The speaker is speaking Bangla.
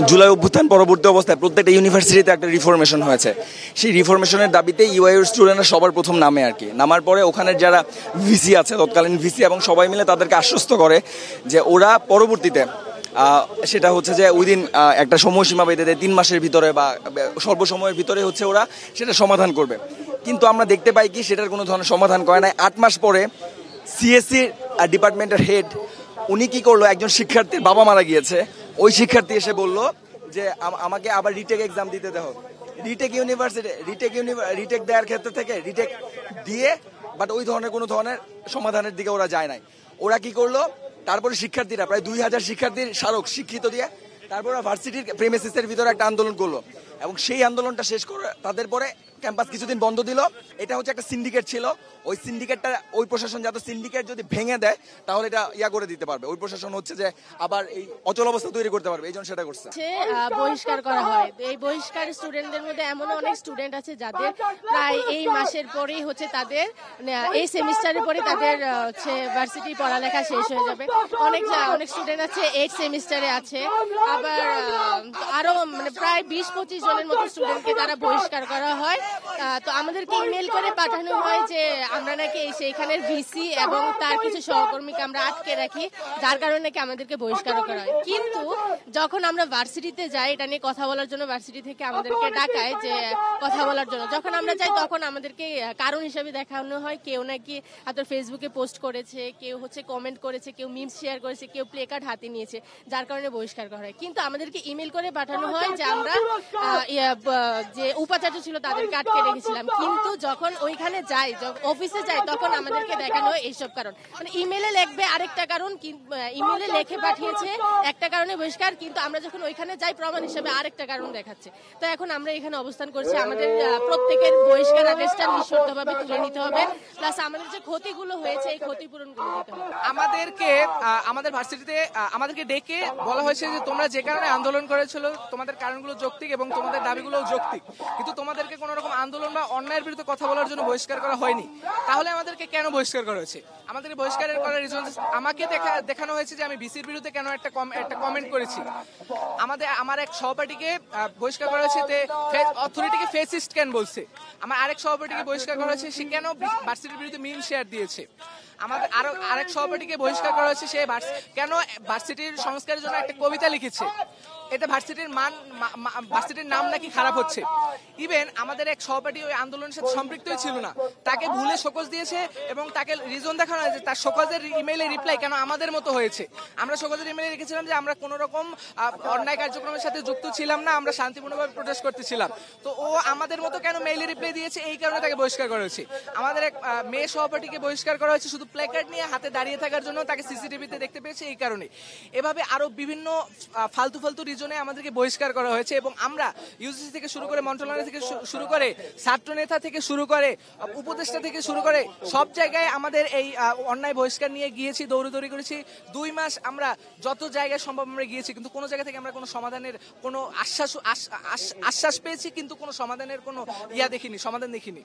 জুলাই অভ্যুত্থান পরবর্তী অবস্থায় প্রত্যেকটা ইউনিভার্সিটিতে একটা রিফরমেশন হয়েছে। সেই রিফরমেশনের দাবিতে ইউআইউর স্টুডেন্টরা সবার প্রথম নামে আর কি। নামার পরে ওখানের যারা ভিসি আছে, তৎকালীন ভিসি এবং সবাই মিলে তাদেরকে আশ্বস্ত করে যে ওরা পরবর্তীতে সেটা হচ্ছে যে উইদিন একটা সময়সীমা বেঁধে দেয় 3 মাসের ভিতরে বা স্বল্প সময়ের ভিতরে হচ্ছে ওরা সেটা সমাধান করবে। কিন্তু আমরা দেখতে পাই কি সেটার কোনো ধরনের সমাধান করে নাই। 8 মাস পরে সিএসসি ডিপার্টমেন্টের হেড উনি কি করলো, একজন শিক্ষার্থীর বাবা মারা গিয়েছে, ওই শিক্ষার্থী এসে বলল যে আমাকে আবার রিটেক এক্সাম দিতে দেওয়া হবে। রিটেক দেওয়ার ক্ষেত্রে থেকে রিটেক দিয়ে বাট ওই ধরনের কোনো ধরনের সমাধানের দিকে ওরা যায় নাই। ওরা কি করলো, তারপরে শিক্ষার্থীরা প্রায় 2000 শিক্ষার্থীর স্মারক শিক্ষিত দিয়ে তারপরে ভার্সিটির প্রেমিসিসের ভিতরে একটা আন্দোলন করলো এবং সেই আন্দোলনটা শেষ করে তাদের পরে ক্যাম্পাস কিছুদিন বন্ধ দিল। এটা হচ্ছে একটা সিন্ডিকেট ছিল, ওই সিন্ডিকেটটা ওই প্রশাসন যাতে সিন্ডিকেট যদি ভেঙে দেয় তাহলে এটা করে দিতে পারবে। ওই প্রশাসন হচ্ছে যে আবার এই অচল অবস্থা তৈরি করতে পারবে, এই জন্য সেটা করছে। বহিষ্কার করা হয়। এই বহিষ্কার স্টুডেন্টদের মধ্যে এমন অনেক স্টুডেন্ট আছে যাদের প্রায় এই মাসের পরেই হচ্ছে তাদের এই সেমিস্টারের পরে তাদের হচ্ছে ভার্সিটি পড়ালেখা শেষ হয়ে যাবে। অনেক স্টুডেন্ট আছে 8 সেমিস্টারে আছে, আবার আরো মানে প্রায় 20-25 জনের মতো স্টুডেন্টকে তারা বহিষ্কার করা হয়। তো আমাদেরকে ইমেল করে পাঠানো হয় যে আমরা নাকি সেইখানের ভিসি এবং তার কিছু সহকর্মীকে আমরা আটকে রাখি, যার কারণে নাকি আমাদেরকে বহিষ্কার করা হয়। কিন্তু যখন আমরা ভার্সিটিতে যাই এটা নিয়ে কথা বলার জন্য, ভার্সিটি থেকে আমাদেরকে ডাকায় যে কথা বলার জন্য, যখন আমরা যাই তখন আমাদেরকে কারণ হিসেবে দেখানো হয় কেউ নাকি আপনার ফেসবুকে পোস্ট করেছে, কেউ হচ্ছে কমেন্ট করেছে, কেউ মিমস শেয়ার করেছে, কেউ প্লে কার্ড হাতে নিয়েছে, যার কারণে বহিষ্কার করা হয়। কিন্তু আমাদেরকে ইমেল করে পাঠানো হয় যে আমরা যে উপাচার্য ছিল তাদেরকে আটকে রেখেছিলাম। কিন্তু যখন ওইখানে যাই, অফিসে যাই, তখন আমাদেরকে দেখানো হয় এইসব কারণ। মানে ইমেলে লিখবে আরেকটা কারণ, ইমেলে লিখে পাঠিয়েছে একটা কারণে বহিষ্কার, কিন্তু আমরা যখন ওইখানে যাই প্রমাণ হিসেবে আরেকটা কারণ দেখাচ্ছে। তো এখন আমরা এখানে অবস্থান করছি, আমাদের প্রত্যেকের বহিষ্কার আদেশটা নিঃশর্তভাবে তুলে নিতে হবে, প্লাস আমাদের যে ক্ষতিগুলো হয়েছে এই ক্ষতিপূরণ করে দিতে হবে। আমাদের ভার্সিটিতে আমাদেরকে ডেকে বলা হয়েছে যে তোমরা যে কারণে আন্দোলন করেছিল তোমাদের কারণগুলো যৌক্তিক এবং তোমাদের দাবিগুলো যৌক্তিক, কিন্তু তোমাদেরকে কোনো রকম আন্দোলন বা অন্যায়ের বিরুদ্ধে কথা বলার জন্য বহিষ্কার করা হয়নি। তাহলে আমাদেরকে কেন বহিষ্কার করা হয়েছে? আমাদেরকে বহিষ্কারের করার রিজন আমাকে দেখানো হয়েছে যে আমি বিসির বিরুদ্ধে কেন একটা কমেন্ট করেছি। আমার এক সহপাঠীকে বহিষ্কার করা হয়েছে, অথরিটিকে ফেসিস্ট কেন বলছে। আমার আরেক সহপাঠীকে বহিষ্কার করা হয়েছে, সে কেন ভার্সিটির বিরুদ্ধে মিম শেয়ার দিয়েছে। আমাদের আরেক সহপাঠীকে বহিষ্কার করা হয়েছে, সে কেন ভার্সিটির সংস্কারের জন্য একটা কবিতা লিখেছে। এটা ভার্সিটির নাম নাকি খারাপ হচ্ছে। ইভেন আমাদের এক সহপাঠী ওই আন্দোলনের সাথে সম্পৃক্তই ছিল না, তাকে ভুলে শোকজ দিয়েছে এবং তাকে রিজন দেখানো হয়েছে তার শোকজের ইমেইলে রিপ্লাই কেন আমাদের মতো হয়েছে। আমরা শোকজের ইমেইলে লিখেছিলাম যে আমরা কোনো রকম অন্যায় কার্যক্রমের সাথে যুক্ত ছিলাম না, আমরা শান্তিপূর্ণভাবে প্রোটেস্ট করতেছিলাম। তো ও আমাদের মতো কেন মেইলে রিপ্লাই দিয়েছে, এই কারণে তাকে বহিষ্কার করা হয়েছে। আমাদের এক মেয়ে সহপাঠীকে বহিষ্কার করা হয়েছে শুধু প্ল্যাকার্ড নিয়ে হাতে দাঁড়িয়ে থাকার জন্য, তাকে সিসিটিভিতে দেখতে পেয়েছে এই কারণে। এভাবে আরো বিভিন্ন ফালতু রিজনে আমাদেরকে বহিষ্কার করা হয়েছে এবং আমরা ইউজিসি থেকে শুরু করে মন্ত্রণালয় থেকে শুরু করে ছাত্র নেতা থেকে শুরু করে উপদেষ্টা থেকে শুরু করে সব জায়গায় আমাদের এই অন্যায় বহিষ্কার নিয়ে গিয়েছি, দৌড়ি করেছি। 2 মাস আমরা যত জায়গায় সম্ভব আমরা গিয়েছি, কিন্তু কোনো জায়গা থেকে আমরা কোনো সমাধানের কোনো আশ্বাস পেয়েছি, কিন্তু কোনো সমাধানের কোনো সমাধান দেখিনি।